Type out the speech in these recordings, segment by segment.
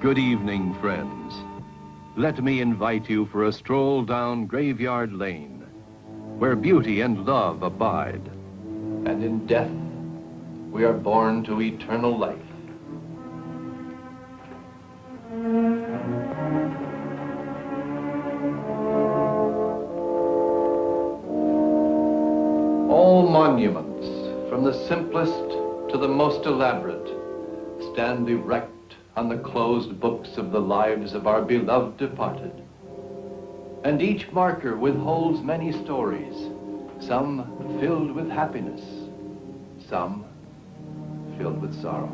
Good evening, friends. Let me invite you for a stroll down Graveyard Lane, where beauty and love abide. And in death, we are born to eternal life. All monuments, from the simplest to the most elaborate, stand erect on the closed books of the lives of our beloved departed. And each marker withholds many stories, some filled with happiness, some filled with sorrow.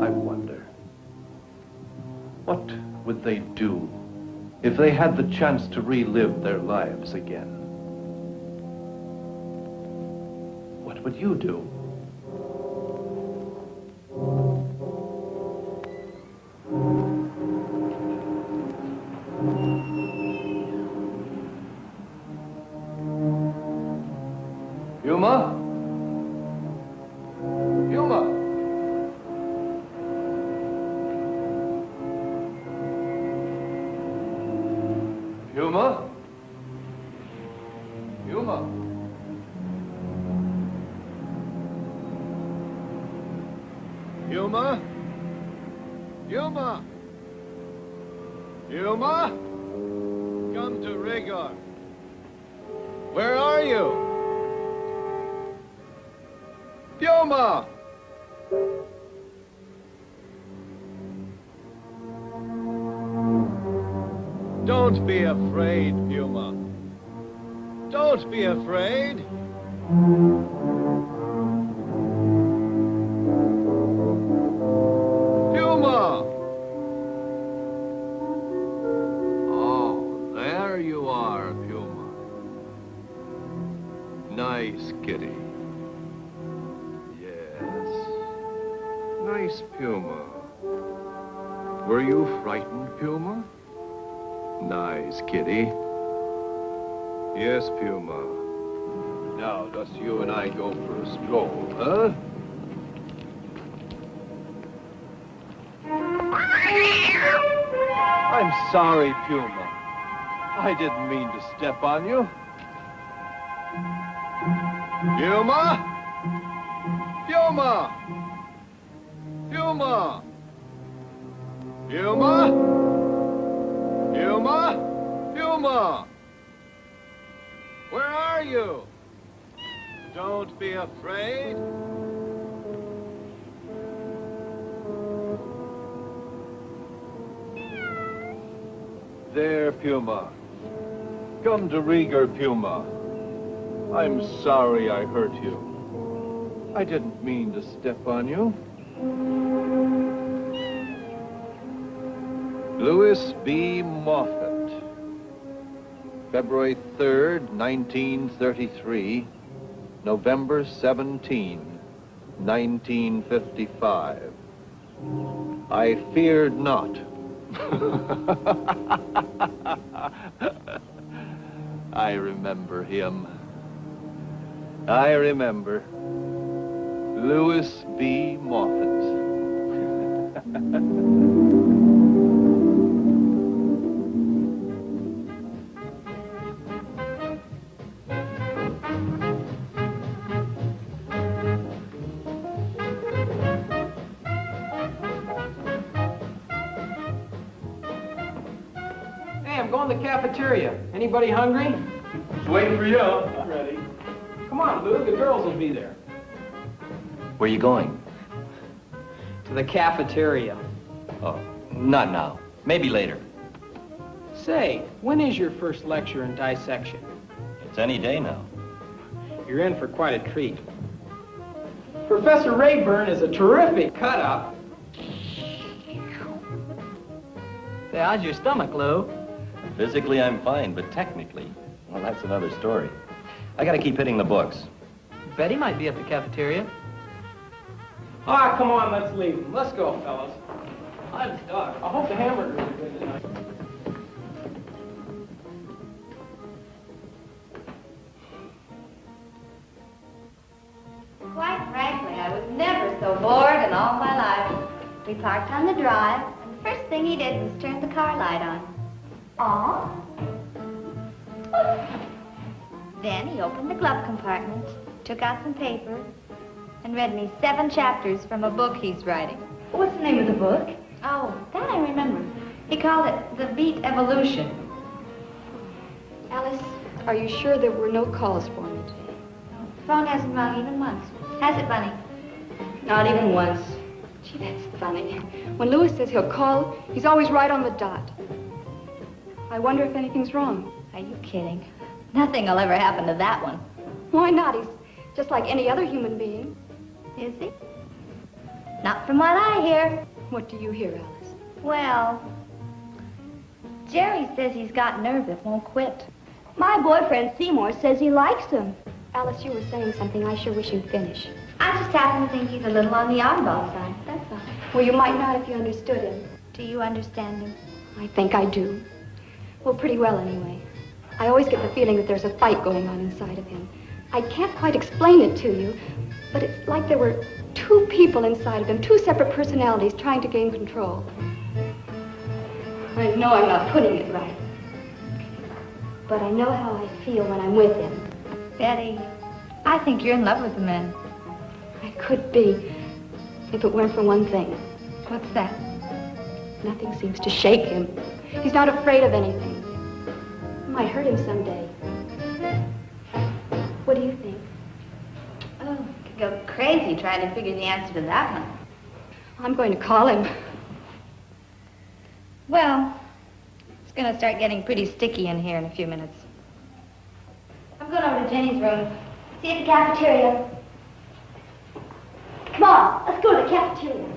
I wonder, what would they do if they had the chance to relive their lives again? What would you do? Yuma? Yuma? Yuma? Yuma? Yuma? Yuma? Yuma? Come to rigor. Where are you? Yuma! Don't be afraid, Yuma. Don't be afraid. Yuma! Oh, there you are, Yuma. Nice kitty. Yes. Nice Puma. Were you frightened, Puma? Nice kitty. Yes, Puma. Now, just you and I go for a stroll, huh? I'm sorry, Puma. I didn't mean to step on you. Puma? Puma! Puma! Puma? Puma? Puma! Where are you? Don't be afraid. There, Puma. Come to rigor, Puma. I'm sorry I hurt you. I didn't mean to step on you. Lewis B. Moffitt, February 3rd, 1933, November 17, 1955. I feared not. I remember him. I remember. Lewis B. Moffitt. The cafeteria. Anybody hungry? Just waiting for you. I'm ready. Come on, Lou. The girls will be there. Where are you going? To the cafeteria. Oh, not now. Maybe later. Say, when is your first lecture in dissection? It's any day now. You're in for quite a treat. Professor Rayburn is a terrific cut-up. Say, how's your stomach, Lou? Physically, I'm fine, but technically, well, that's another story. I gotta keep hitting the books. Betty might be at the cafeteria. Ah, come on, let's leave them. Let's go, fellas. I'm stuck. I hope the hamburgers are good tonight. We parked on the drive, and the first thing he did was turn the car light on. Aw. Then he opened the glove compartment, took out some paper, and read me 7 chapters from a book he's writing. What's the name of the book? Oh, that I remember. He called it The Beat Evolution. Alice, are you sure there were no calls for me today? The phone hasn't rung even once. Has it, Bunny? Not even once. Gee, that's funny. When Lewis says he'll call, he's always right on the dot. I wonder if anything's wrong. Are you kidding? Nothing will ever happen to that one. Why not? He's just like any other human being. Is he? Not from what I hear. What do you hear, Alice? Well, Jerry says he's got nerve that won't quit. My boyfriend Seymour says he likes him. Alice, you were saying something. I sure wish you'd finish. I just happen to think he's a little on the oddball side, that's all. Well, you might not if you understood him. Do you understand him? I think I do. Well, pretty well, anyway. I always get the feeling that there's a fight going on inside of him. I can't quite explain it to you, but it's like there were 2 people inside of him, 2 separate personalities trying to gain control. I know I'm not putting it right, but I know how I feel when I'm with him. Betty, I think you're in love with the man. I could be, if it weren't for one thing. What's that? Nothing seems to shake him. He's not afraid of anything. It might hurt him someday. What do you think? Oh, you could go crazy trying to figure the answer to that one. I'm going to call him. Well, it's going to start getting pretty sticky in here in a few minutes. I'm going over to Jenny's room. See you at the cafeteria. Come on, let's go to the cafeteria.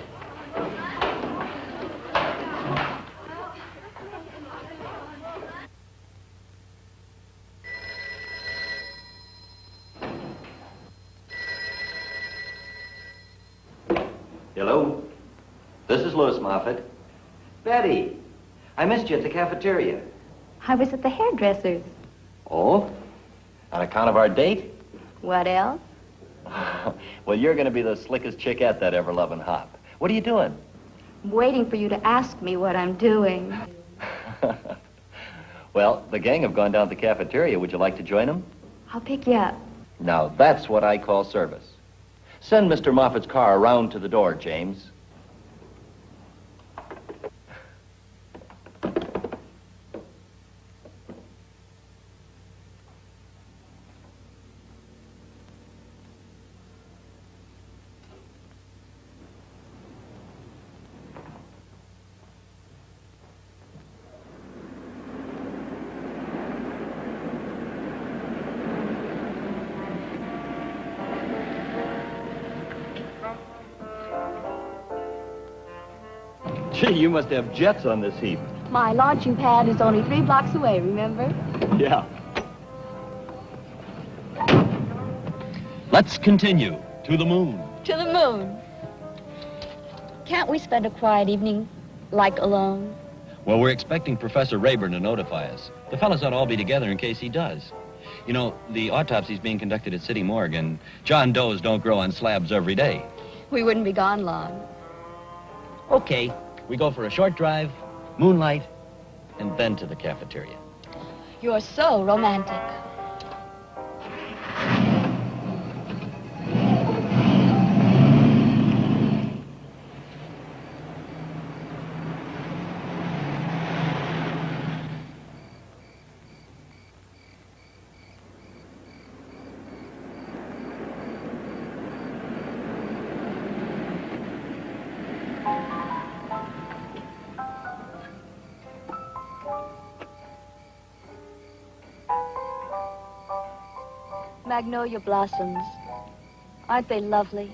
Hello? This is Lewis Moffitt. Betty, I missed you at the cafeteria. I was at the hairdresser's. Oh? On account of our date? What else? Well, you're going to be the slickest chickette that ever lovin' hop. What are you doing? I'm waiting for you to ask me what I'm doing. Well, the gang have gone down to the cafeteria. Would you like to join them? I'll pick you up. Now, that's what I call service. Send Mr. Moffitt's car around to the door, James. Gee, you must have jets on this heap. My launching pad is only 3 blocks away, remember? Yeah. Let's continue. To the moon. To the moon. Can't we spend a quiet evening, like alone? Well, we're expecting Professor Rayburn to notify us. The fellas ought to all be together in case he does. You know, the autopsy's being conducted at City Morgue, and John Does don't grow on slabs every day. We wouldn't be gone long. Okay, we go for a short drive, moonlight, and then to the cafeteria. You're so romantic. Magnolia blossoms. Aren't they lovely?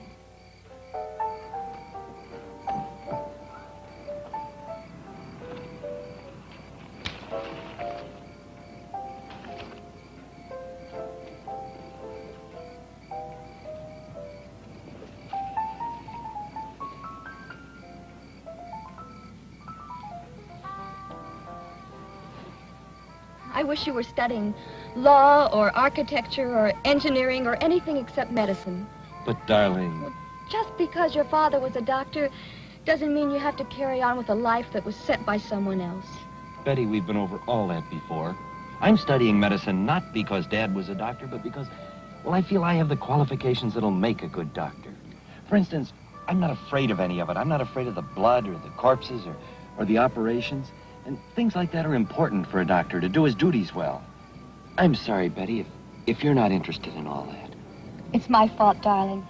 I wish you were studying law or architecture or engineering or anything except medicine. But, darling... Just because your father was a doctor doesn't mean you have to carry on with a life that was set by someone else. Betty, we've been over all that before. I'm studying medicine not because Dad was a doctor, but because, well, I feel I have the qualifications that'll make a good doctor. For instance, I'm not afraid of any of it. I'm not afraid of the blood or the corpses or the operations. And things like that are important for a doctor to do his duties well. I'm sorry, Betty, if you're not interested in all that. It's my fault, darling.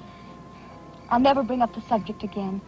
I'll never bring up the subject again.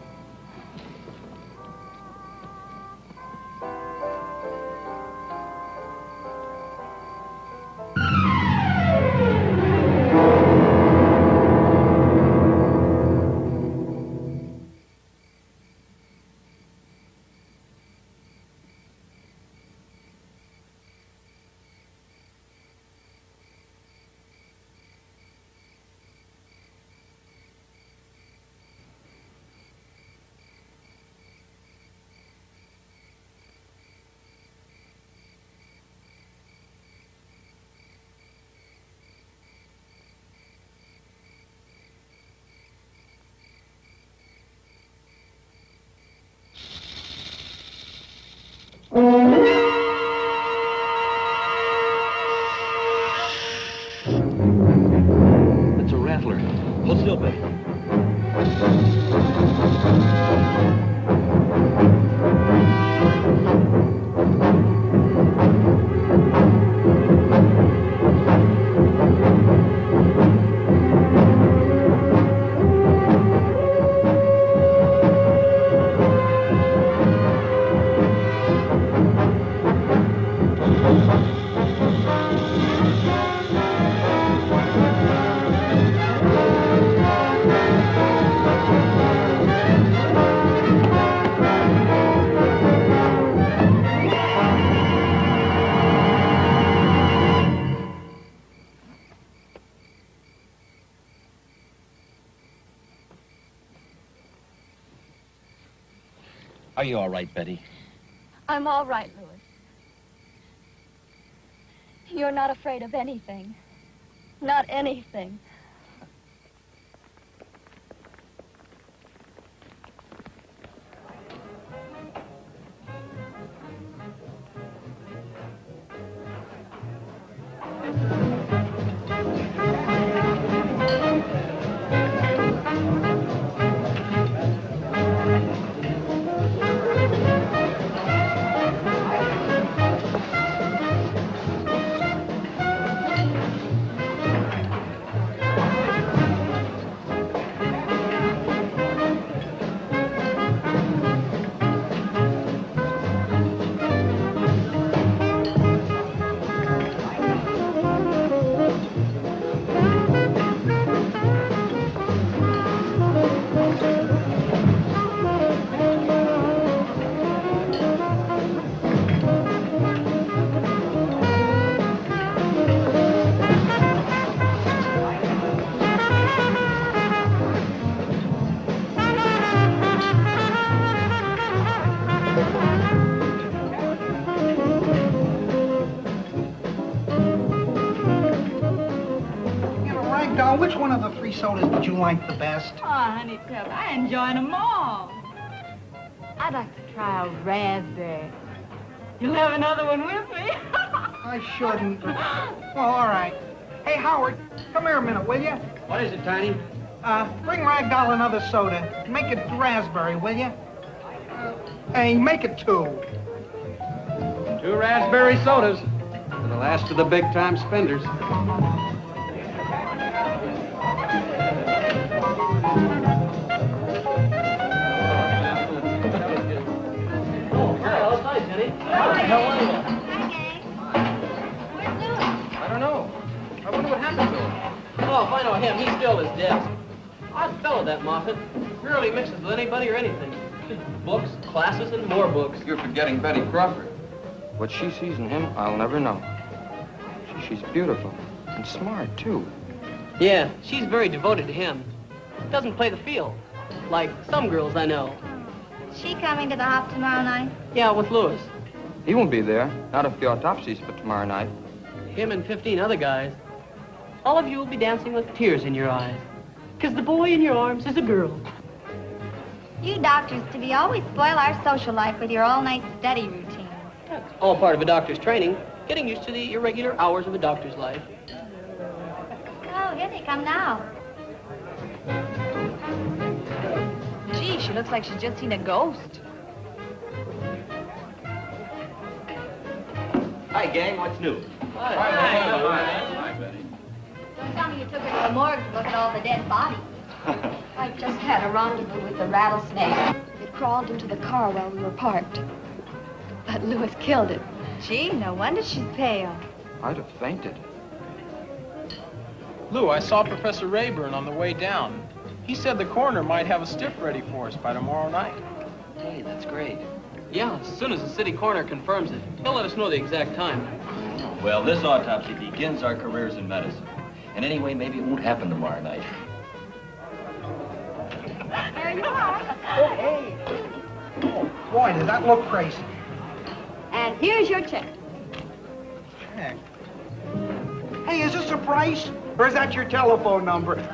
It's a rattler. Hold still, Betty. Are you all right, Betty? I'm all right, Lewis. You're not afraid of anything. Not anything. Which one of the 3 sodas did you like the best? Oh, honey, Pep, I enjoy them all. I'd like to try a raspberry. You'll have another one with me? I shouldn't. Well, all right. Hey, Howard, come here a minute, will you? What is it, Tiny? Bring Ragdoll another soda. Make it raspberry, will you? Hey, make it 2. 2 raspberry sodas for the last of the big-time spenders. I don't know. I wonder what happened to him. Oh, if I know him, he's still at his desk. Odd fellow, that Moffitt. Rarely mixes with anybody or anything. Just books, classes, and more books. You're forgetting Betty Crawford. What she sees in him, I'll never know. She's beautiful and smart, too. Yeah, she's very devoted to him. Doesn't play the field, like some girls I know. She coming to the hop tomorrow night? Yeah, with Lewis. He won't be there, not if the autopsy's for tomorrow night. Him and 15 other guys. All of you will be dancing with tears in your eyes. Because the boy in your arms is a girl. You doctors to be always spoil our social life with your all-night study routine. That's all part of a doctor's training, getting used to the irregular hours of a doctor's life. Oh, here they come now. Gee, she looks like she's just seen a ghost. Hi, gang. What's new? Hi, Betty. Don't tell me you took her to the morgue to look at all the dead bodies. I just had a rendezvous with the rattlesnake. It crawled into the car while we were parked. But Lewis killed it. Gee, no wonder she's pale. I'd have fainted. Lou, I saw Professor Rayburn on the way down. He said the coroner might have a stiff ready for us by tomorrow night. Hey, that's great. Yeah, as soon as the city coroner confirms it, he'll let us know the exact time. Well, this autopsy begins our careers in medicine. And anyway, maybe it won't happen tomorrow night. There you are. Oh, hey. Oh, boy, does that look crazy. And here's your check. Heck. Hey, is this a price? Or is that your telephone number? You'll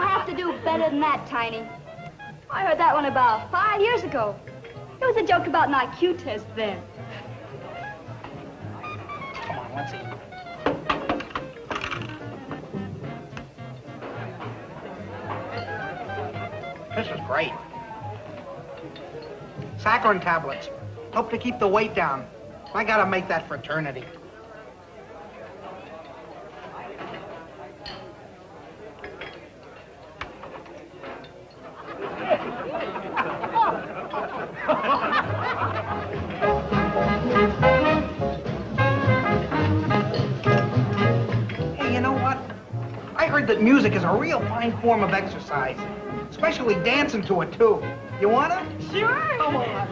have to do better than that, Tiny. I heard that one about 5 years ago. It was a joke about an IQ test then. Come on, let's see. This is great. Saccharin tablets. Help to keep the weight down. I gotta make that fraternity. Hey, you know what? I heard that music is a real fine form of exercise, especially dancing to it, too. You wanna? Sure. Come on.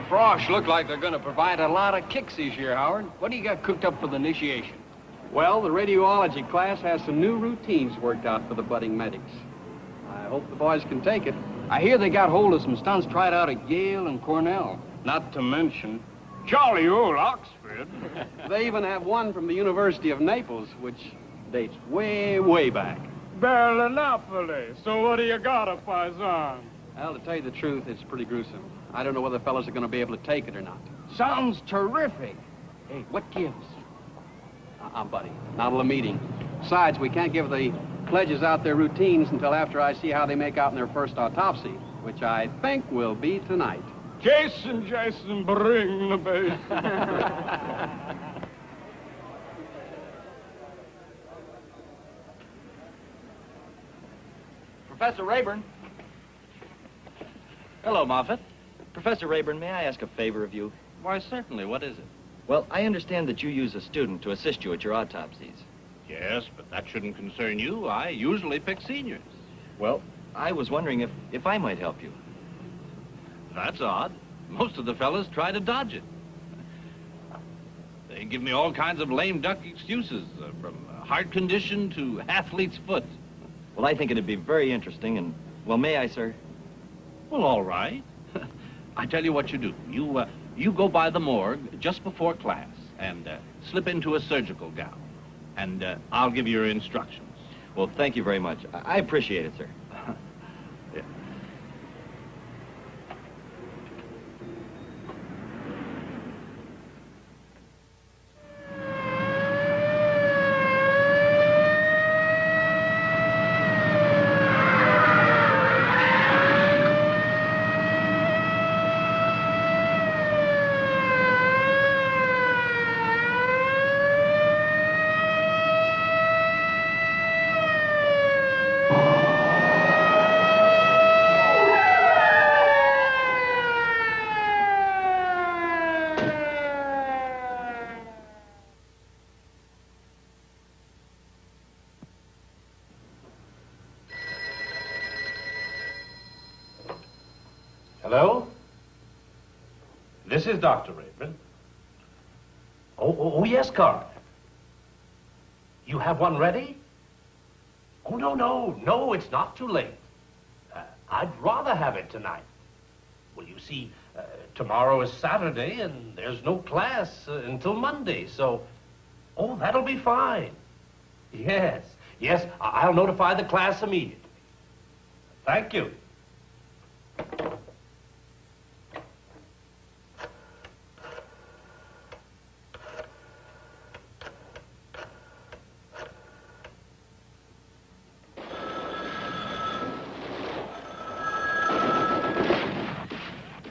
Frosh look like they're going to provide a lot of kicks this year, Howard. What do you got cooked up for the initiation? Well, the radiology class has some new routines worked out for the budding medics. I hope the boys can take it. I hear they got hold of some stunts tried out at Yale and Cornell. Not to mention jolly old Oxford. They even have one from the University of Naples, which dates way, way back. Berlinopoli. So what do you got, a paisan? Well, to tell you the truth, it's pretty gruesome. I don't know whether fellas are going to be able to take it or not. Sounds terrific. Hey, what gives? Buddy, not a meeting. Besides, we can't give the pledges out their routines until after I see how they make out in their first autopsy, which I think will be tonight. Jason, bring the bass. Professor Rayburn. Hello, Moffitt. Professor Rayburn, may I ask a favor of you? Why, certainly. What is it? Well, I understand that you use a student to assist you at your autopsies. Yes, but that shouldn't concern you. I usually pick seniors. Well, I was wondering if I might help you. That's odd. Most of the fellas try to dodge it. They give me all kinds of lame duck excuses, from heart condition to athlete's foot. Well, I think it'd be very interesting, and, well, may I, sir? Well, all right. I tell you what you do. You go by the morgue just before class and slip into a surgical gown. And I'll give you your instructions. Well, thank you very much. I appreciate it, sir. Yeah. Hello? This is Dr. Raven. Oh, yes, Carl. You have one ready? Oh, no, it's not too late. I'd rather have it tonight. Well, you see, tomorrow is Saturday, and there's no class until Monday, so... Oh, that'll be fine. Yes, I'll notify the class immediately. Thank you.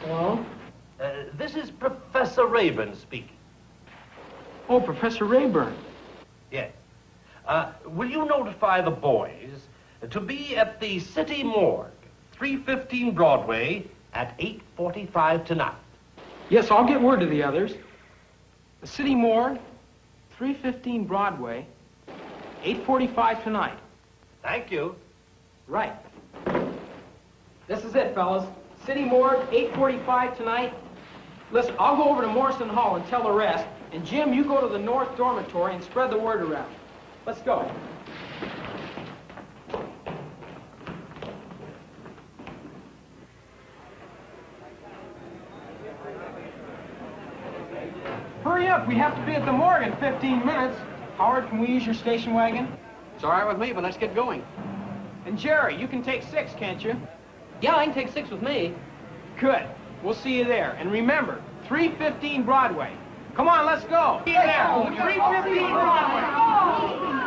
Hello? This is Professor Rayburn speaking. Oh, Professor Rayburn. Yes. Will you notify the boys to be at the City Morgue, 315 Broadway, at 8:45 tonight? Yes, I'll get word to the others. The City Morgue, 315 Broadway, 8:45 tonight. Thank you. Right. This is it, fellas. City Morgue, 8:45 tonight. Listen, I'll go over to Morrison Hall and tell the rest. And Jim, you go to the North Dormitory and spread the word around. Let's go. Hurry up, we have to be at the morgue in 15 minutes. Howard, can we use your station wagon? It's all right with me, but let's get going. And Jerry, you can take 6, can't you? Yeah, I can take 6 with me. Good. We'll see you there. And remember, 315 Broadway. Come on, let's go. See you there. 315 Broadway.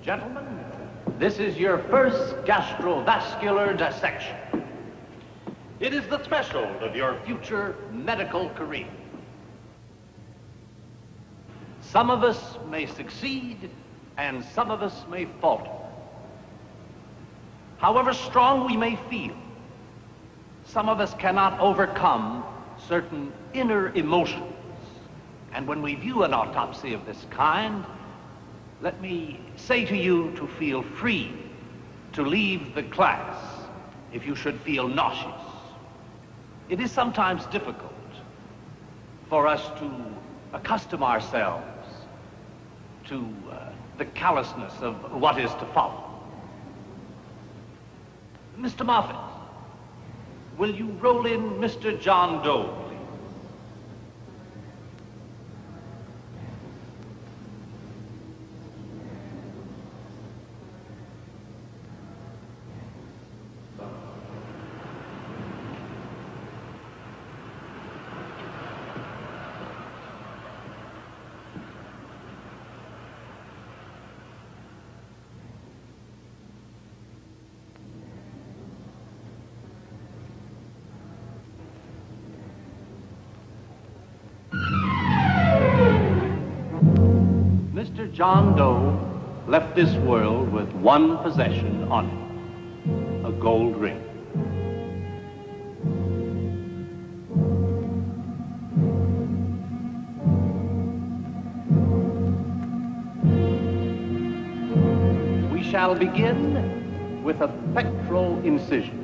Gentlemen, this is your first gastrovascular dissection. It is the threshold of your future medical career. Some of us may succeed, and some of us may falter. However strong we may feel, some of us cannot overcome certain inner emotions. And when we view an autopsy of this kind, let me say to you to feel free to leave the class if you should feel nauseous. It is sometimes difficult for us to accustom ourselves to the callousness of what is to follow. Mr. Moffitt, will you roll in Mr. John Doe, please? Mr. John Doe left this world with one possession on him, a gold ring. We shall begin with a pectoral incision.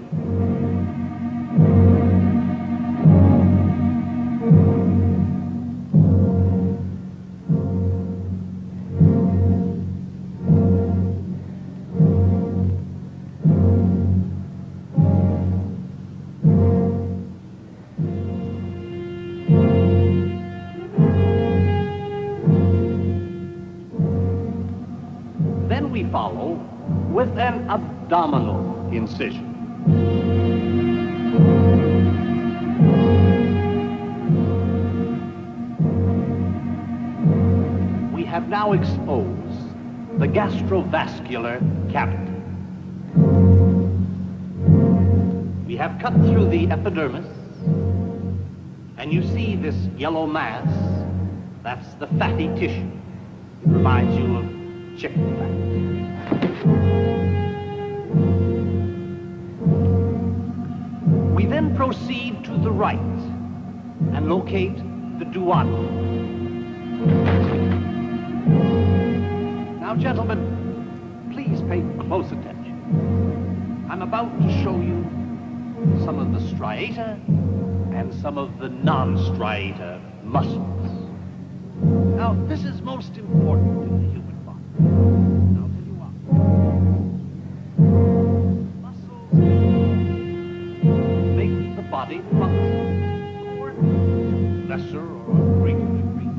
we follow with an abdominal incision. We have now exposed the gastrovascular cavity. We have cut through the epidermis, and you see this yellow mass. That's the fatty tissue. It reminds you of chicken fat. We then proceed to the right and locate the duodenum. Now, gentlemen, please pay close attention. I'm about to show you some of the striata and some of the non-striata muscles. Now, this is most important in the human body. And I'll tell you why. Muscles make the body function, or to lesser or greater degree.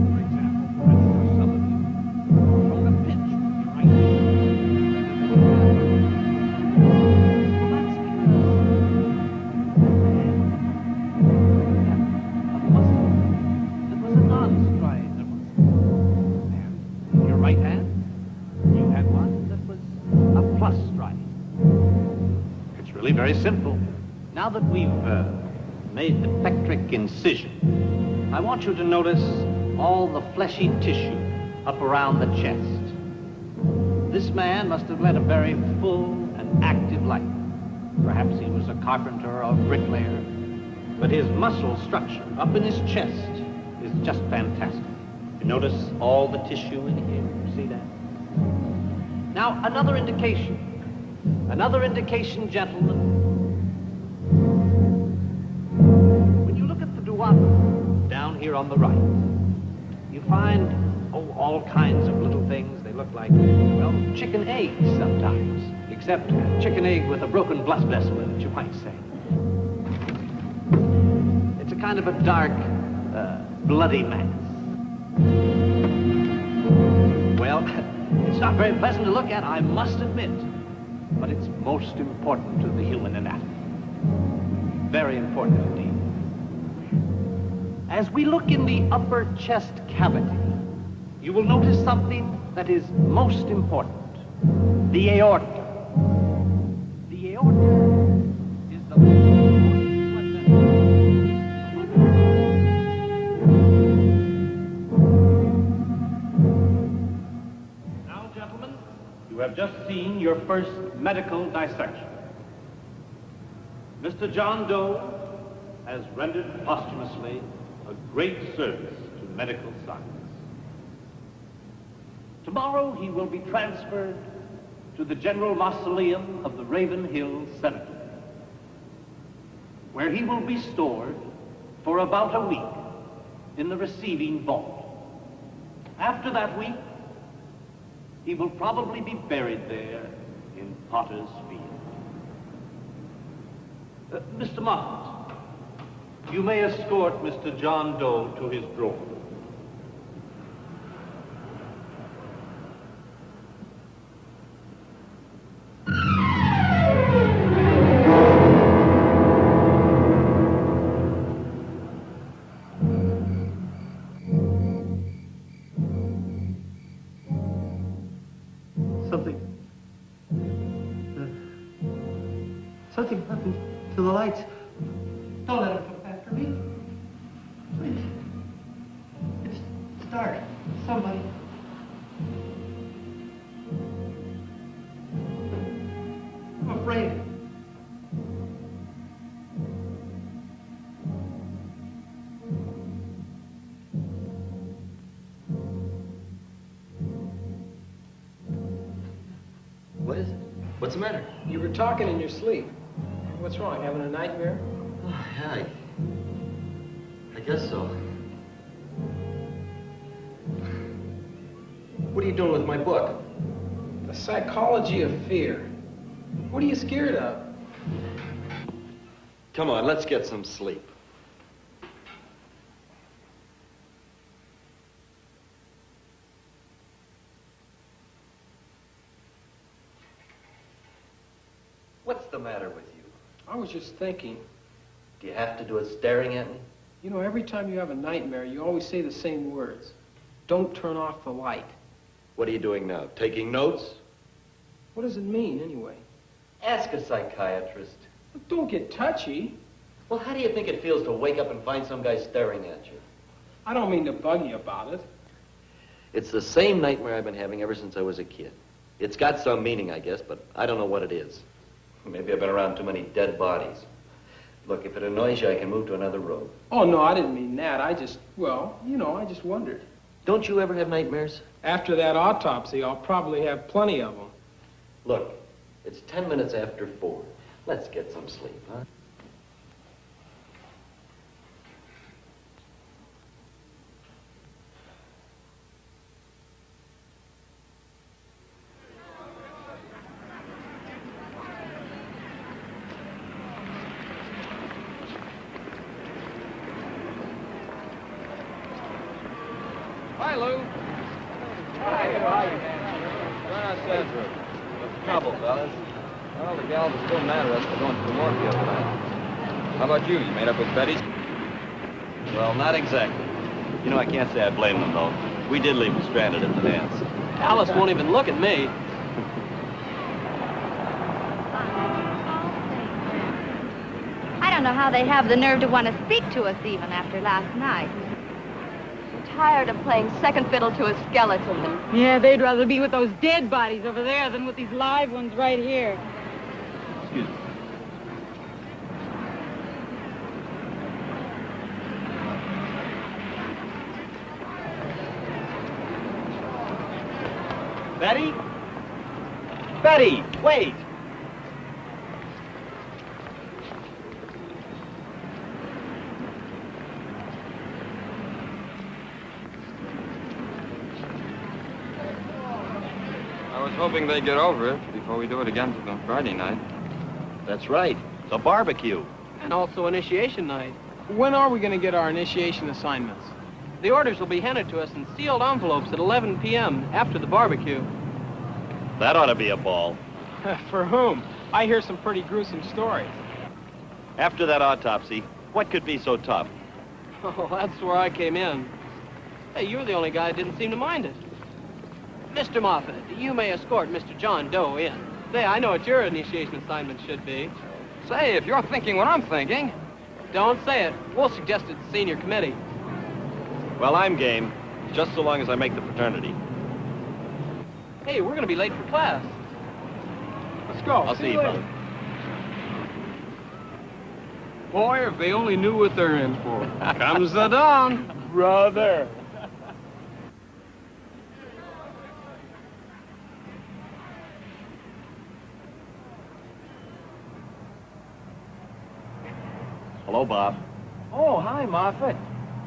For example, I'm sure some of you have thrown a pitch with your right hand. Very simple. Now that we've made the pectoric incision, I want you to notice all the fleshy tissue up around the chest. This man must have led a very full and active life. Perhaps he was a carpenter or a bricklayer, but his muscle structure up in his chest is just fantastic. You notice all the tissue in here, see that? Now, another indication, gentlemen. When you look at the duodenum down here on the right, you find, all kinds of little things. They look like, well, chicken eggs sometimes, except chicken egg with a broken blood vessel in it, you might say. It's a kind of a dark, bloody mass. Well, it's not very pleasant to look at, I must admit. But it's most important to the human anatomy. Very important indeed. As we look in the upper chest cavity, you will notice something that is most important. The aorta. The aorta is the most important blood vessel. Now, gentlemen, you have just seen your first medical dissection. Mr. John Doe has rendered posthumously a great service to medical science. Tomorrow he will be transferred to the General Mausoleum of the Raven Hill Cemetery, where he will be stored for about a week in the receiving vault. After that week, he will probably be buried there in Potter's Field. Mr. Moffitt, you may escort Mr. John Doe to his drawer. Something happened to the lights. Don't let him come after me. Please. It's dark. Somebody. I'm afraid. What is it? What's the matter? You were talking in your sleep. What's wrong? Having a nightmare? Oh, yeah, I guess so. What are you doing with my book? The Psychology of Fear. What are you scared of? Come on, let's get some sleep. What's the matter with you? I was just thinking, Do you have to do it staring at me? you know, every time you have a nightmare, you always say the same words. Don't turn off the light. What are you doing now? Taking notes? What does it mean, anyway? Ask a psychiatrist. Don't get touchy. Well, how do you think it feels to wake up and find some guy staring at you? I don't mean to bug you about it. It's the same nightmare I've been having ever since I was a kid. It's got some meaning, I guess, but I don't know what it is. Maybe I've been around too many dead bodies. Look, if it annoys you, I can move to another room. Oh, no, I didn't mean that. I just, well, you know, I just wondered. Don't you ever have nightmares? After that autopsy, I'll probably have plenty of them. Look, it's 10 minutes after 4. Let's get some sleep, huh? Hi, Lou. Hi, how are you, man? Join our set group. What's the trouble, fellas? Well, the gals are still mad at us for going to the Morfield tonight. How about you? You made up with Betty? Well, not exactly. You know, I can't say I blame them, though. We did leave them stranded at the dance. Alice won't even look at me. I don't know how they have the nerve to want to speak to us even after last night. Tired of playing second fiddle to a skeleton. Yeah, they'd rather be with those dead bodies over there than with these live ones right here. Excuse me. Betty? Betty, wait! I was hoping they'd get over it before we do it again for the Friday night. That's right. The barbecue. And also initiation night. When are we going to get our initiation assignments? The orders will be handed to us in sealed envelopes at 11 p.m. after the barbecue. That ought to be a ball. For whom? I hear some pretty gruesome stories. After that autopsy, what could be so tough? Oh, that's where I came in. Hey, you're the only guy that didn't seem to mind it. Mr. Moffitt, you may escort Mr. John Doe in. Say, I know what your initiation assignment should be. Say, if you're thinking what I'm thinking... Don't say it. We'll suggest it to senior committee. Well, I'm game, just so long as I make the fraternity. Hey, we're going to be late for class. Let's go. I'll see you, brother. Boy, if they only knew what they're in for. Comes the dawn. Brother. Hello, Bob. Oh, hi, Moffitt.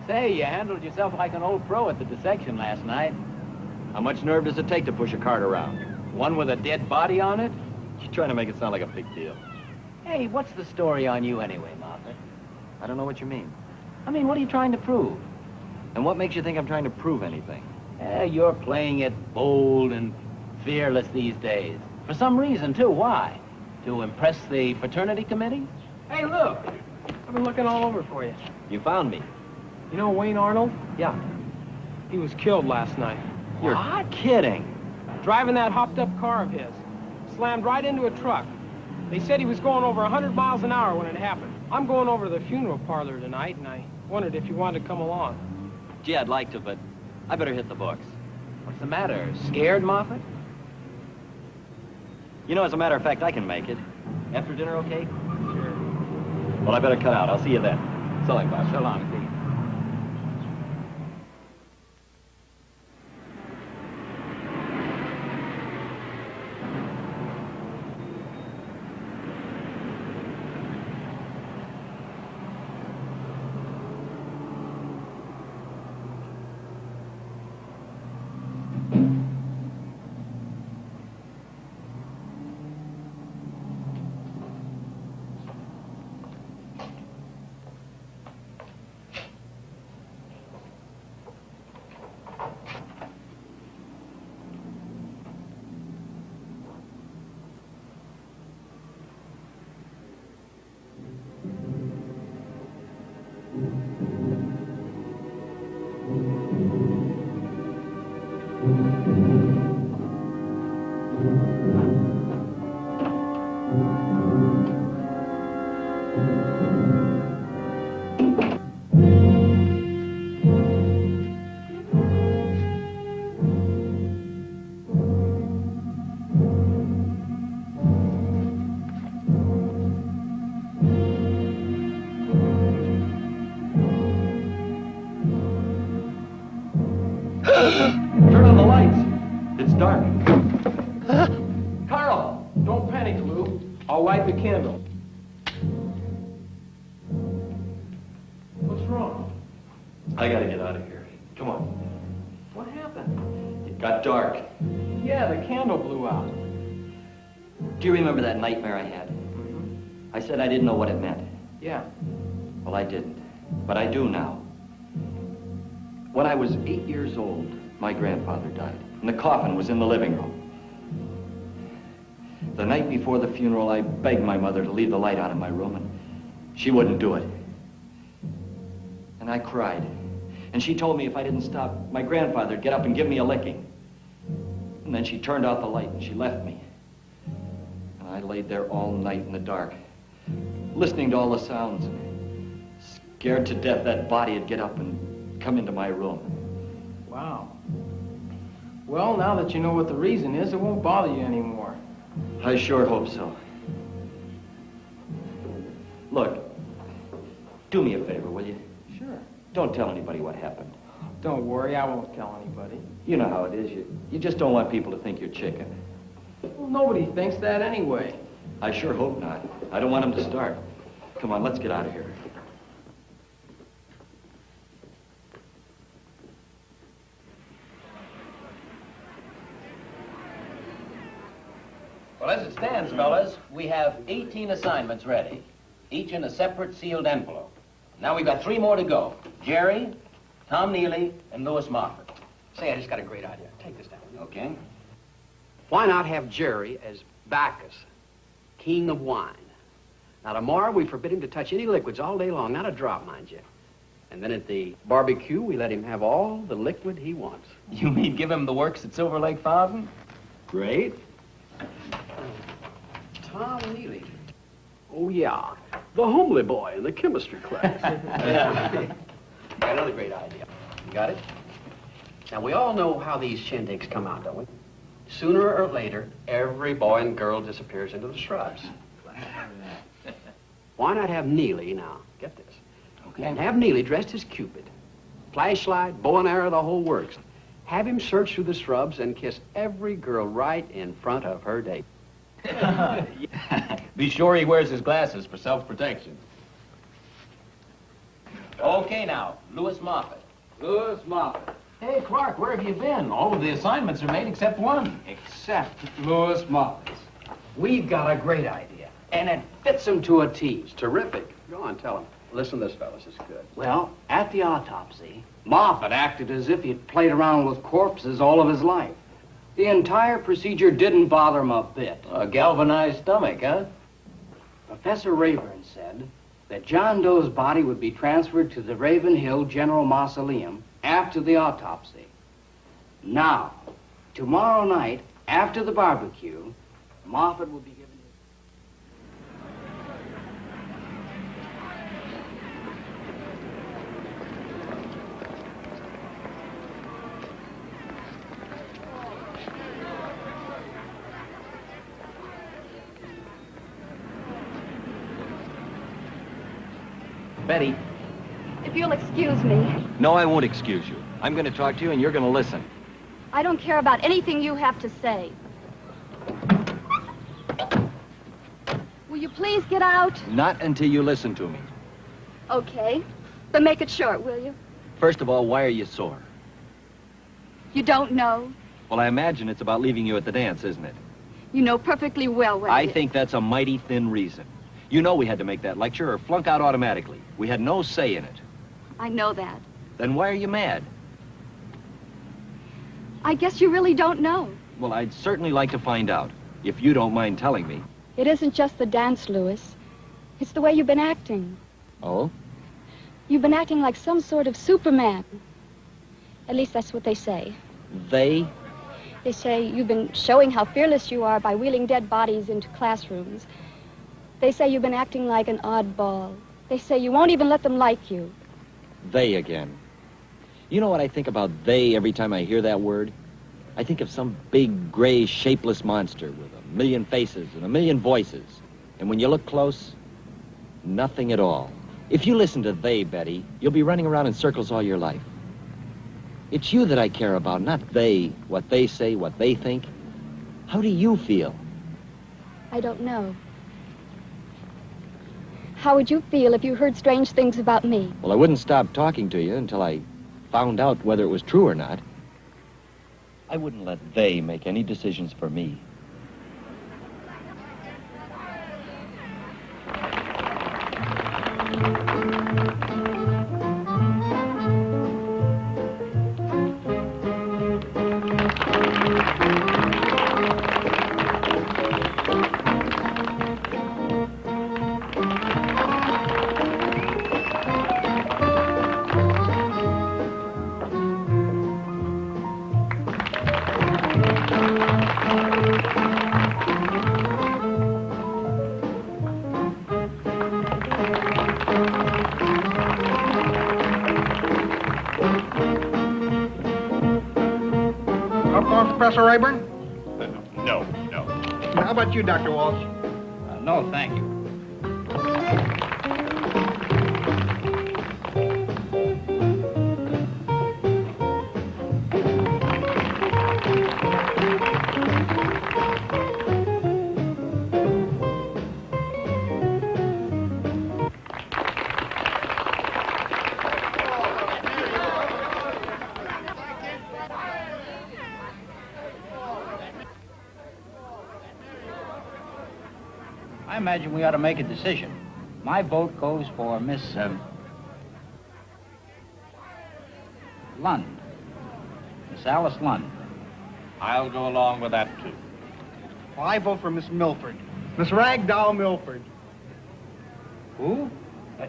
Say, you handled yourself like an old pro at the dissection last night. How much nerve does it take to push a cart around? One with a dead body on it? You're trying to make it sound like a big deal. Hey, what's the story on you anyway, Moffitt? I don't know what you mean. I mean, what are you trying to prove? And what makes you think I'm trying to prove anything? You're playing it bold and fearless these days. For some reason, too. Why? To impress the fraternity committee? Hey, look. I've been looking all over for you. You found me. You know Wayne Arnold? Yeah. He was killed last night. You're kidding. Driving that hopped-up car of his. Slammed right into a truck. They said he was going over 100 miles an hour when it happened. I'm going over to the funeral parlor tonight, and I wondered if you wanted to come along. Gee, I'd like to, but I better hit the books. What's the matter? Scared, Moffitt? You know, as a matter of fact, I can make it. After dinner, okay? Sure. Well, I better cut out. I'll see you then. So long, Bob. So long, Pete. It's dark. Carl, don't panic, Lou. I'll light the candle. What's wrong? I gotta get out of here. Come on. What happened? It got dark. Yeah, the candle blew out. Do you remember that nightmare I had? I said I didn't know what it meant. Yeah. Well, I didn't. But I do now. When I was 8 years old, my grandfather died, and the coffin was in the living room. The night before the funeral, I begged my mother to leave the light on in my room, and she wouldn't do it. And I cried. And she told me if I didn't stop, my grandfather'd get up and give me a licking. And then she turned out the light and she left me. And I laid there all night in the dark, listening to all the sounds, scared to death that body'd get up and come into my room. Wow. Well, now that you know what the reason is, it won't bother you anymore. I sure hope so. Look, do me a favor, will you? Sure. Don't tell anybody what happened. Don't worry, I won't tell anybody. You know how it is. You just don't want people to think you're chicken. Well, nobody thinks that anyway. I sure hope not. I don't want them to start. Come on, let's get out of here. Well, as it stands, fellas, we have 18 assignments ready, each in a separate sealed envelope. Now we've got 3 more to go. Jerry, Tom Neely, and Lewis Moffitt. Say, I just got a great idea. Take this down. Okay. Why not have Jerry as Bacchus, king of wine? Now, tomorrow we forbid him to touch any liquids all day long, not a drop, mind you. And then at the barbecue, we let him have all the liquid he wants. You mean give him the works at Silver Lake Fountain? Great. Tom Neely. Oh, yeah. The homely boy in the chemistry class. Yeah. Got another great idea. You got it? Now, we all know how these shindigs come out, don't we? Sooner or later, every boy and girl disappears into the shrubs. Why not have Neely now? Get this. Okay. And have Neely dressed as Cupid. Flashlight, bow and arrow, the whole works. Have him search through the shrubs and kiss every girl right in front of her date. Be sure he wears his glasses for self-protection. Okay, now, Lewis Moffitt. Lewis Moffitt. Hey, Clark, where have you been? All of the assignments are made except one. Except Lewis Moffitt. We've got a great idea, and it fits him to a T. It's terrific. Go on, tell him. Listen to this, fellas. It's good. Well, at the autopsy, Moffitt acted as if he'd played around with corpses all of his life. The entire procedure didn't bother him a bit. A galvanized stomach, huh? Professor Rayburn said that John Doe's body would be transferred to the Raven Hill General Mausoleum after the autopsy. Now, tomorrow night, after the barbecue, Moffitt will be given... Betty. If you'll excuse me, No, I won't excuse you. I'm going to talk to you, and you're going to listen. I don't care about anything you have to say. Will you please get out? Not until you listen to me. Okay. But make it short, will you? First of all, why are you sore? You don't know. Well, I imagine it's about leaving you at the dance, isn't it? You know perfectly well what I it is. think that's a mighty thin reason. You know we had to make that lecture or flunk out automatically. We had no say in it. I know that. Then why are you mad? I guess you really don't know. Well, I'd certainly like to find out, if you don't mind telling me. It isn't just the dance, Lewis. It's the way you've been acting. Oh? You've been acting like some sort of Superman. At least that's what they say. They? They say you've been showing how fearless you are by wheeling dead bodies into classrooms. They say you've been acting like an oddball. They say you won't even let them like you. They again. You know what I think about they every time I hear that word? I think of some big, gray, shapeless monster with a million faces and a million voices. And when you look close, nothing at all. If you listen to they, Betty, you'll be running around in circles all your life. It's you that I care about, not they, what they say, what they think. How do you feel? I don't know. How would you feel if you heard strange things about me? Well, I wouldn't stop talking to you until I found out whether it was true or not. I wouldn't let they make any decisions for me. Professor Rayburn? No. How about you, Dr. Walsh? No, thank you. I imagine we ought to make a decision. My vote goes for Miss, Lund. Miss Alice Lund. I'll go along with that, too. Well, I vote for Miss Milford. Miss Ragdoll Milford. Who?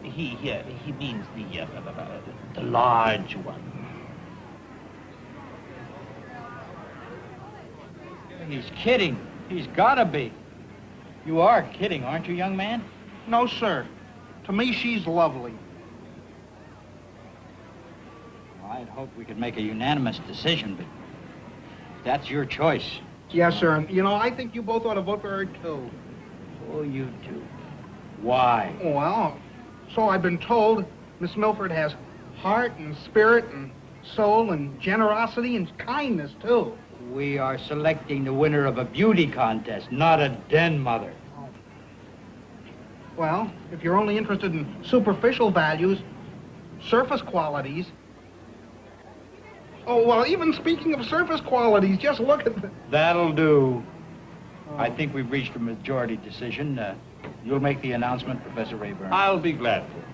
He means the large one. He's kidding. He's gotta be. You are kidding, aren't you, young man? No, sir. To me, she's lovely. Well, I'd hoped we could make a unanimous decision, but that's your choice. Yes, sir. And, you know, I think you both ought to vote for her, too. Oh, you do. Why? Well, so I've been told. Miss Milford has heart and spirit and soul and generosity and kindness, too. We are selecting the winner of a beauty contest, not a den mother. Well, if you're only interested in superficial values, surface qualities... Oh, well, even speaking of surface qualities, just look at the... That'll do. I think we've reached a majority decision. You'll make the announcement, Professor Rayburn. I'll be glad to.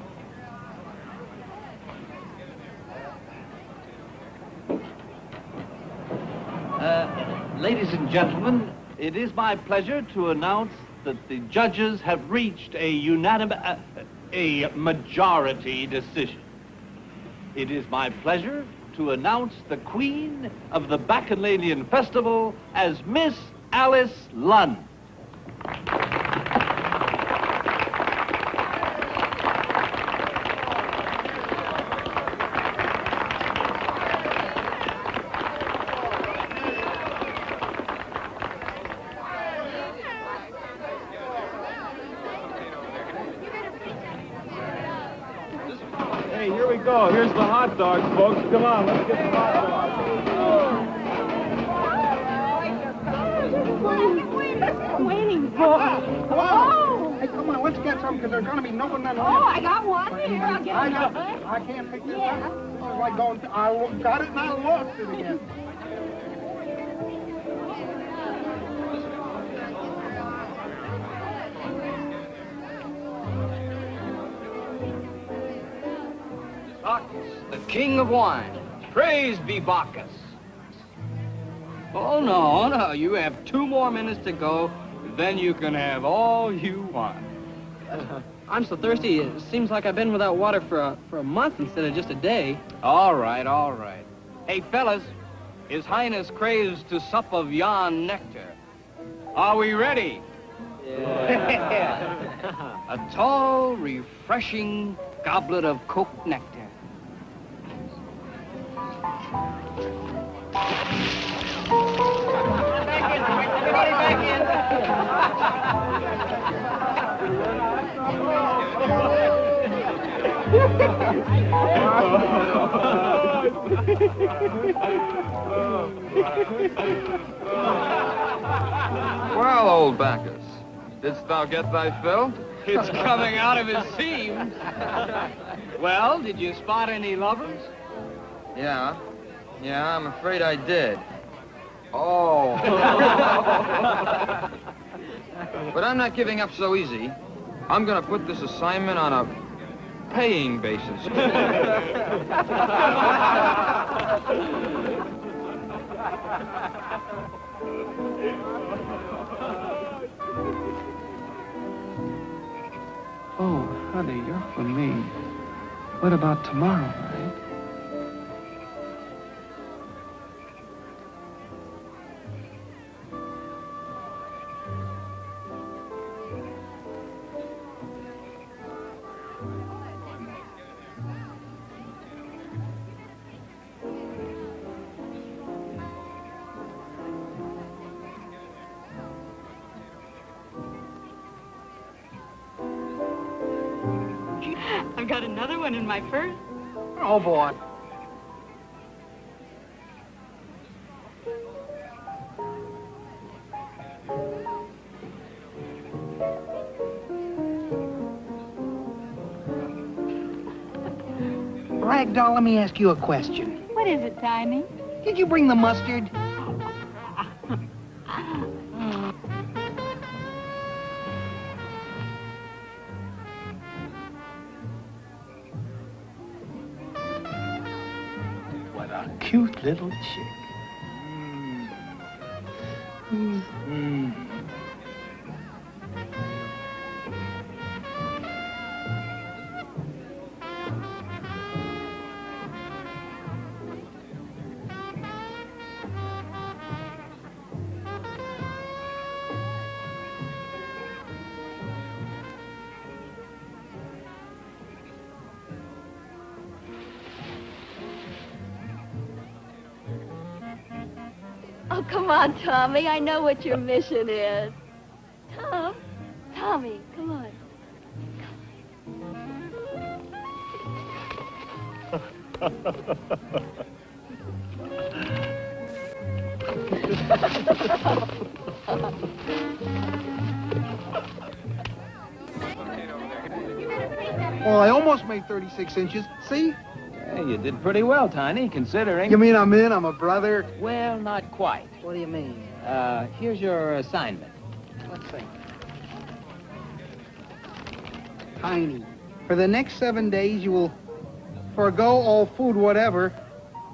Ladies and gentlemen, it is my pleasure to announce that the judges have reached a majority decision. It is my pleasure to announce the Queen of the Bacchanalian Festival as Miss Alice Lund. Hey, here we go. Here's the hot dogs, folks. Come on, let's get some hot dogs. Waiting for. Oh! Hey, come on, let's get some, because there's going to be no one left. Oh, I got one here. I'll get another. I can't pick this up. This is like going... I got it and I lost it again. Bacchus, the king of wine. Praise be Bacchus. Oh, no, you have 2 more minutes to go. Then you can have all you want. I'm so thirsty, it seems like I've been without water for a month instead of just a day. All right, all right. Hey, fellas, His Highness craves to sup of yon nectar. Are we ready? Yeah. A tall, refreshing goblet of coke nectar. Everybody back in. Well, old Bacchus, didst thou get thy fill? It's coming out of his seams. Well, did you spot any lovers? Yeah, I'm afraid I did. Oh. But I'm not giving up so easy. I'm gonna put this assignment on a paying basis. Oh, honey, you're for me. What about tomorrow, right? I've got another one in my purse. Oh, boy. Ragdoll, let me ask you a question. What is it, Tiny? Did you bring the mustard? What a cute little chick. Oh, come on, Tommy. I know what your mission is. Tommy, come on. Well, I almost made 36 inches. See? Hey, you did pretty well, Tiny, considering. You mean I'm in? I'm a brother? Well, not quite. What do you mean? Here's your assignment. Let's see. Tiny. For the next 7 days, you will forego all food whatever,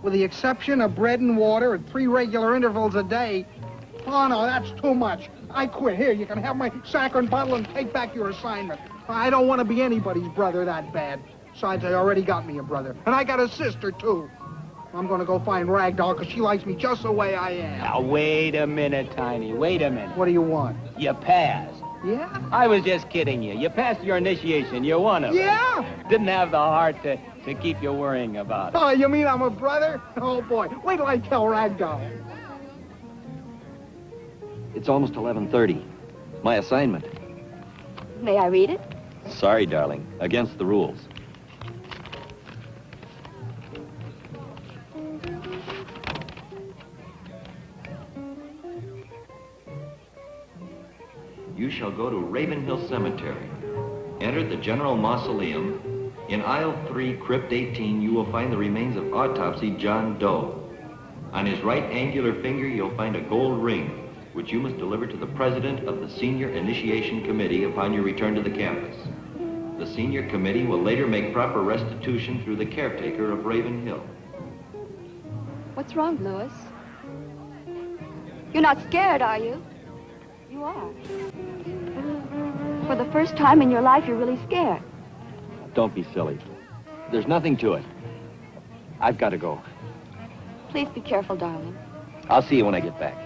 with the exception of bread and water at 3 regular intervals a day. Oh, no, that's too much. I quit. Here, you can have my saccharin bottle and take back your assignment. I don't want to be anybody's brother that bad. Besides, I already got me a brother. And I got a sister, too. I'm going to go find Ragdoll, because she likes me just the way I am. Now, wait a minute, Tiny. Wait a minute. What do you want? You passed. Yeah? I was just kidding you. You passed your initiation. You're one of them. Yeah? Didn't have the heart to keep you worrying about it. Oh, you mean I'm a brother? Oh, boy. Wait till I tell Ragdoll. It's almost 11:30. My assignment. May I read it? Sorry, darling. Against the rules. You shall go to Ravenhill Cemetery. Enter the General Mausoleum. In aisle 3, crypt 18, you will find the remains of autopsy John Doe. On his right angular finger, you'll find a gold ring, which you must deliver to the president of the Senior Initiation Committee upon your return to the campus. The Senior Committee will later make proper restitution through the caretaker of Ravenhill. What's wrong, Lewis? You're not scared, are you? You are. For the first time in your life, you're really scared. Don't be silly. There's nothing to it. I've got to go. Please be careful, darling. I'll see you when I get back.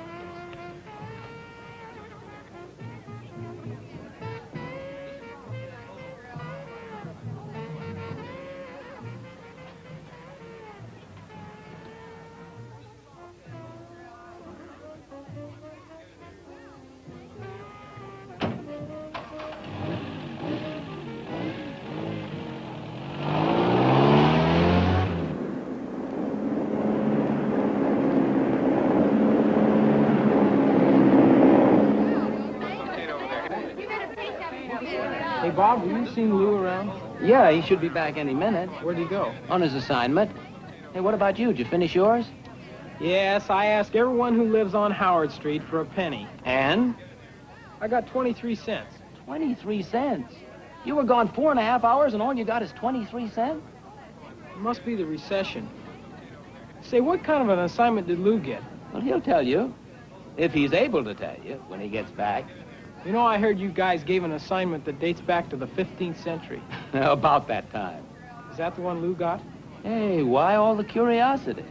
Bob, have you seen Lou around? Yeah, he should be back any minute. Where'd he go? On his assignment. Hey, what about you? Did you finish yours? Yes, I asked everyone who lives on Howard Street for a penny. And? I got 23 cents. 23 cents? You were gone 4.5 hours and all you got is 23 cents? It must be the recession. Say, what kind of an assignment did Lou get? Well, he'll tell you. If he's able to tell you when he gets back. You know, I heard you guys gave an assignment that dates back to the 15th century. About that time. Is that the one Lou got? Hey, why all the curiosity?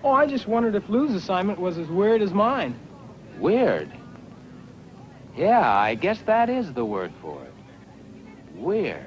Oh, I just wondered if Lou's assignment was as weird as mine. Weird? Yeah, I guess that is the word for it. Weird.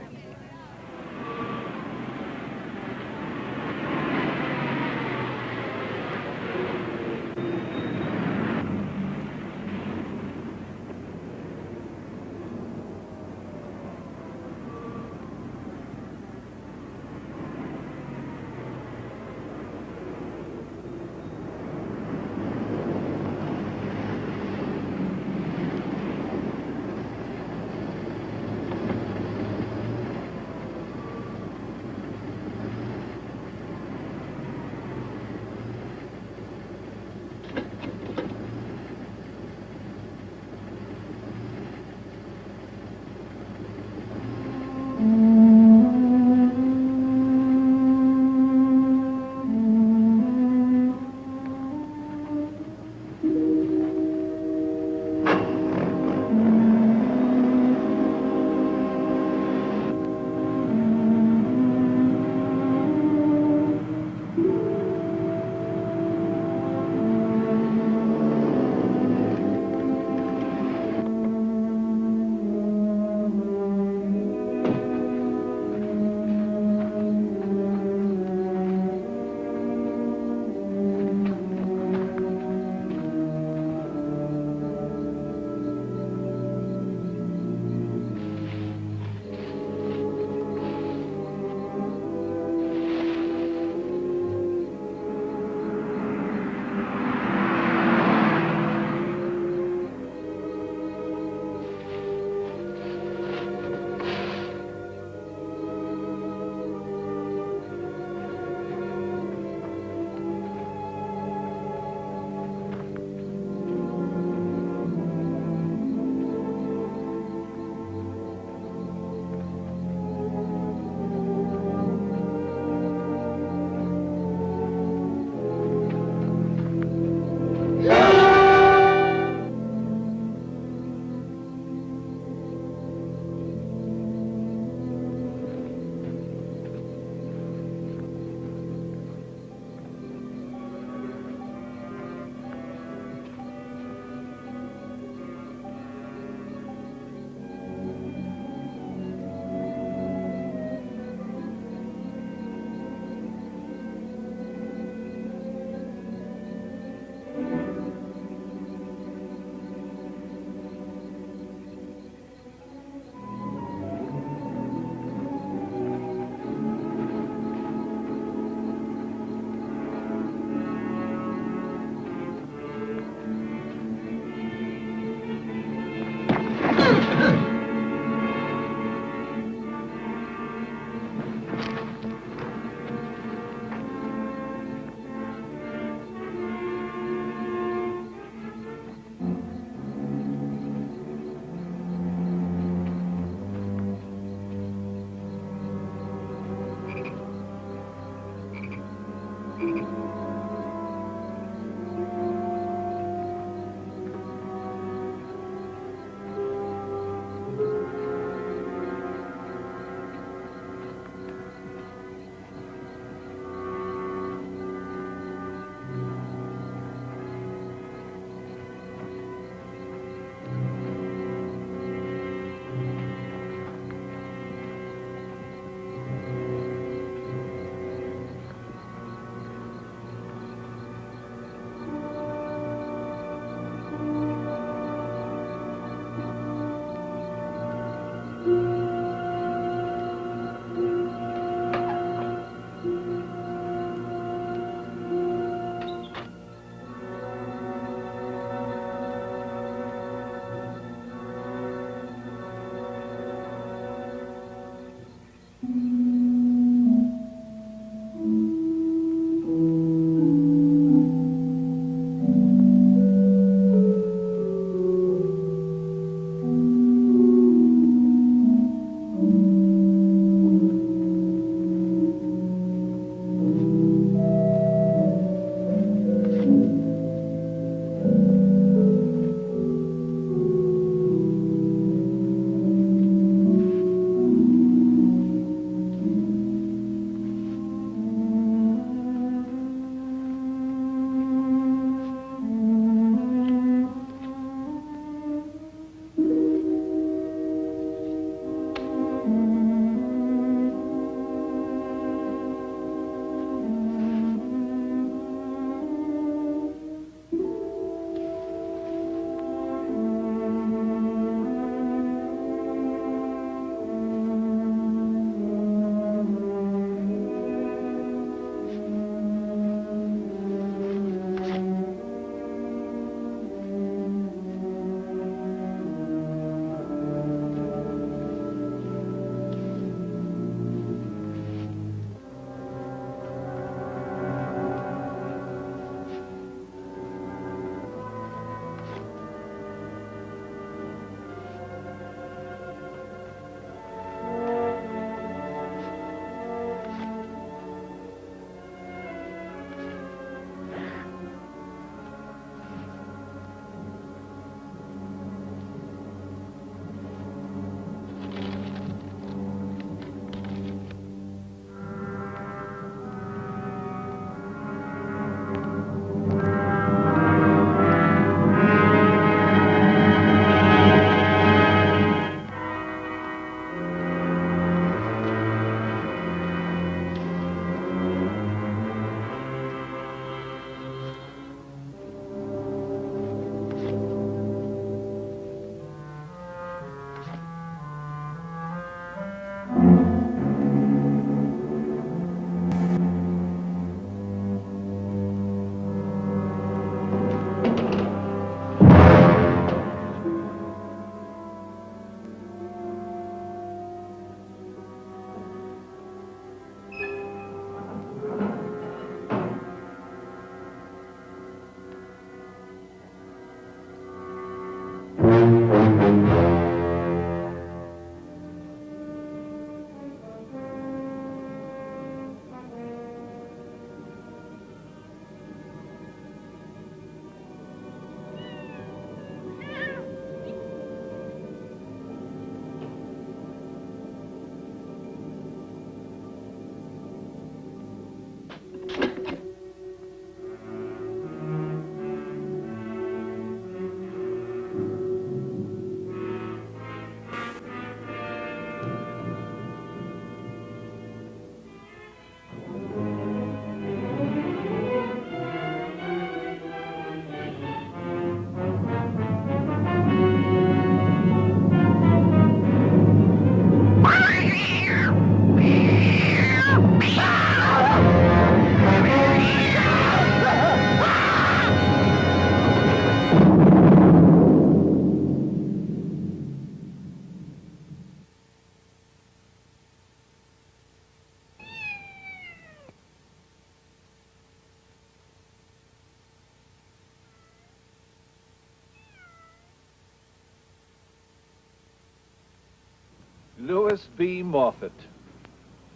Lewis B. Moffitt,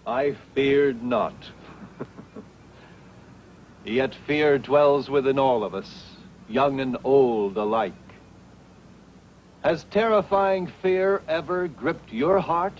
I feared not. Yet fear dwells within all of us, young and old alike. Has terrifying fear ever gripped your heart?